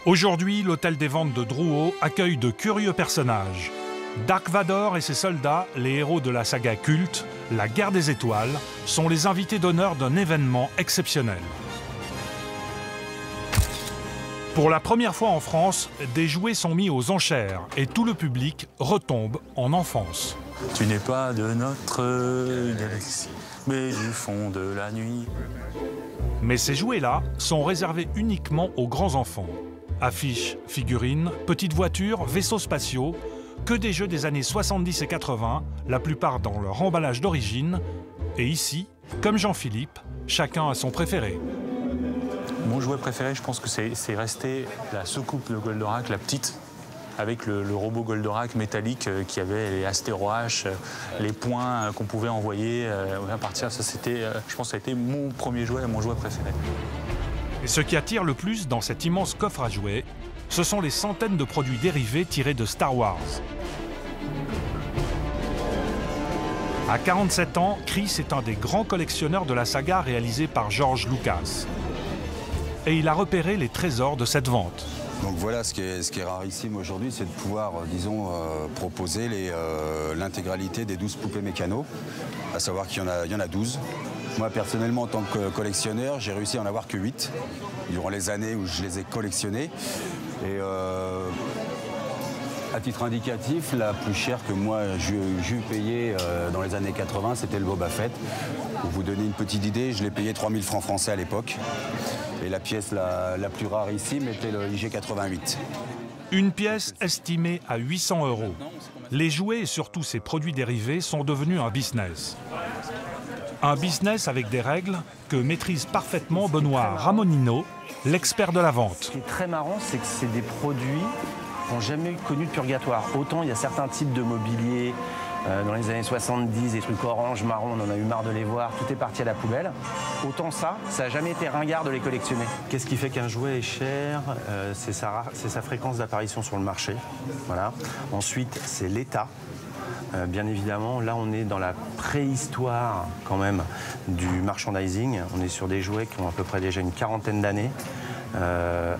Aujourd'hui, l'hôtel des ventes de Drouot accueille de curieux personnages. Dark Vador et ses soldats, les héros de la saga culte, la Guerre des Étoiles, sont les invités d'honneur d'un événement exceptionnel. Pour la première fois en France, des jouets sont mis aux enchères et tout le public retombe en enfance. Tu n'es pas de notre galaxie, mais du fond de la nuit. Mais ces jouets-là sont réservés uniquement aux grands enfants. Affiches, figurines, petites voitures, vaisseaux spatiaux, que des jeux des années 70 et 80, la plupart dans leur emballage d'origine. Et ici, comme Jean-Philippe, chacun a son préféré. Mon jouet préféré, je pense que c'est resté la soucoupe de Goldorak, la petite, avec le robot Goldorak métallique qui avait les astérohaches, les points qu'on pouvait envoyer à partir. Ça, c'était, je pense que ça a été mon premier jouet, mon jouet préféré. Et ce qui attire le plus dans cet immense coffre à jouets, ce sont les centaines de produits dérivés tirés de Star Wars. À 47 ans, Chris est un des grands collectionneurs de la saga réalisée par George Lucas. Et il a repéré les trésors de cette vente. Donc voilà, ce qui est rarissime aujourd'hui, c'est de pouvoir, disons, proposer l'intégralité des 12 poupées mécano, à savoir qu'il y en a 12. Moi, personnellement, en tant que collectionneur, j'ai réussi à en avoir que 8 durant les années où je les ai collectionnés. Et à titre indicatif, la plus chère que moi j'ai eu payée dans les années 80, c'était le Boba Fett. Pour vous donner une petite idée, je l'ai payé 3000 francs français à l'époque. Et la pièce la plus rarissime était le IG-88. Une pièce estimée à 800 €. Les jouets et surtout ces produits dérivés sont devenus un business. Un business avec des règles que maîtrise parfaitement Benoît Ramonino, l'expert de la vente. Ce qui est très marrant, c'est que c'est des produits qui n'ont jamais connu de purgatoire. Autant il y a certains types de mobilier, dans les années 70, des trucs orange, marron, on en a eu marre de les voir, tout est parti à la poubelle. Autant ça n'a jamais été ringard de les collectionner. Qu'est-ce qui fait qu'un jouet est cher? C'est sa fréquence d'apparition sur le marché. Voilà. Ensuite, c'est l'état. Bien évidemment, là on est dans la préhistoire quand même du merchandising. On est sur des jouets qui ont à peu près déjà une quarantaine d'années,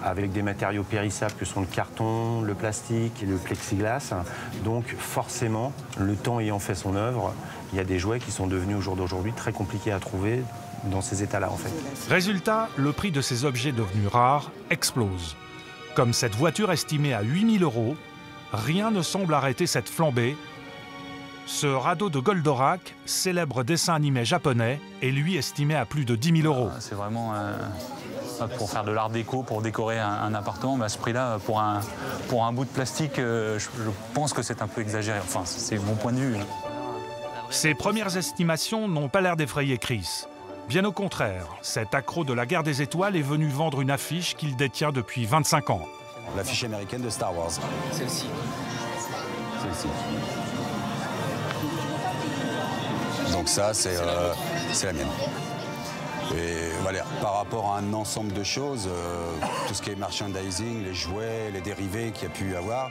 avec des matériaux périssables que sont le carton, le plastique et le plexiglas. Donc forcément, le temps ayant fait son œuvre, il y a des jouets qui sont devenus au jour d'aujourd'hui très compliqués à trouver dans ces états-là en fait. Résultat, le prix de ces objets devenus rares explose. Comme cette voiture estimée à 8000 €, rien ne semble arrêter cette flambée. Ce radeau de Goldorak, célèbre dessin animé japonais, est lui estimé à plus de 10 000 €. C'est vraiment pour faire de l'art déco, pour décorer un appartement, mais à ce prix-là, pour un bout de plastique, je pense que c'est un peu exagéré. Enfin, c'est mon point de vue. Ces premières estimations n'ont pas l'air d'effrayer Chris. Bien au contraire, cet accro de la Guerre des Étoiles est venu vendre une affiche qu'il détient depuis 25 ans. L'affiche américaine de Star Wars. Celle-ci. Celle-ci. Donc ça, c'est la mienne. Et voilà, par rapport à un ensemble de choses, tout ce qui est merchandising, les jouets, les dérivés qu'il y a pu y avoir,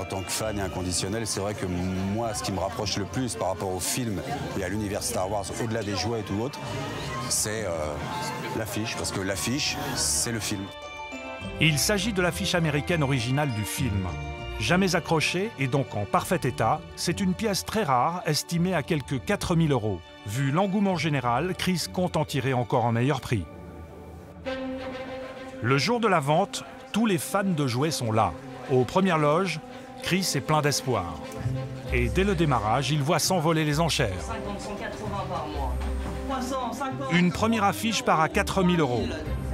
en tant que fan et inconditionnel, c'est vrai que moi, ce qui me rapproche le plus par rapport au film et à l'univers Star Wars, au-delà des jouets et tout autre, c'est l'affiche, parce que l'affiche, c'est le film. Il s'agit de l'affiche américaine originale du film. Jamais accrochée et donc en parfait état, c'est une pièce très rare estimée à quelques 4000 €. Vu l'engouement général, Chris compte en tirer encore un meilleur prix. Le jour de la vente, tous les fans de jouets sont là. Aux premières loges, Chris est plein d'espoir. Et dès le démarrage, il voit s'envoler les enchères. 50, 180 par mois. 350. Une première affiche part à 4000 €.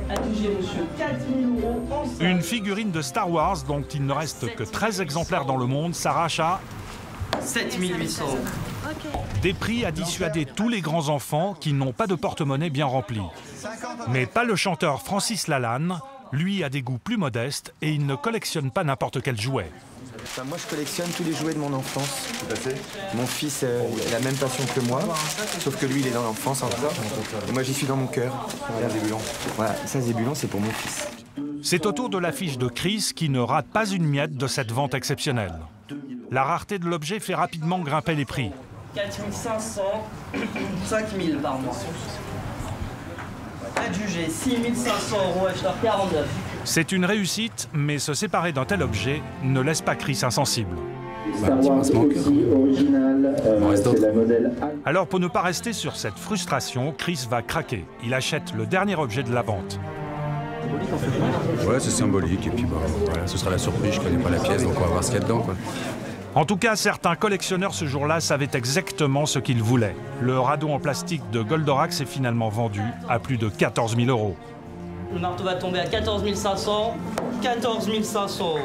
Adjugé, monsieur, 4000 € en salle. Une figurine de Star Wars, dont il ne reste que 13 exemplaires dans le monde, s'arrache à 7800. des prix à dissuader tous les grands enfants qui n'ont pas de porte-monnaie bien rempli. Mais pas le chanteur Francis Lalanne, lui a des goûts plus modestes et il ne collectionne pas n'importe quel jouet. Enfin, moi, je collectionne tous les jouets de mon enfance. Mon fils il a la même passion que moi, sauf que lui, il est dans l'enfance encore. Et moi, j'y suis dans mon cœur. Voilà, ça, Zébulon, c'est pour mon fils. C'est au tour de l'affiche de Chris qui ne rate pas une miette de cette vente exceptionnelle. La rareté de l'objet fait rapidement grimper les prix. 4500, 5000 par mois. Adjugé, 6500 €, acheteur 49. C'est une réussite, mais se séparer d'un tel objet ne laisse pas Chris insensible. Alors pour ne pas rester sur cette frustration, Chris va craquer. Il achète le dernier objet de la vente. Ouais, c'est symbolique, et puis bah, voilà, ce sera la surprise, je connais pas la pièce, donc on va voir ce qu'il y a dedans, quoi. En tout cas, certains collectionneurs ce jour-là savaient exactement ce qu'ils voulaient. Le radeau en plastique de Goldorak est finalement vendu à plus de 14 000 €. Le marteau va tomber à 14 500, 14 500 €.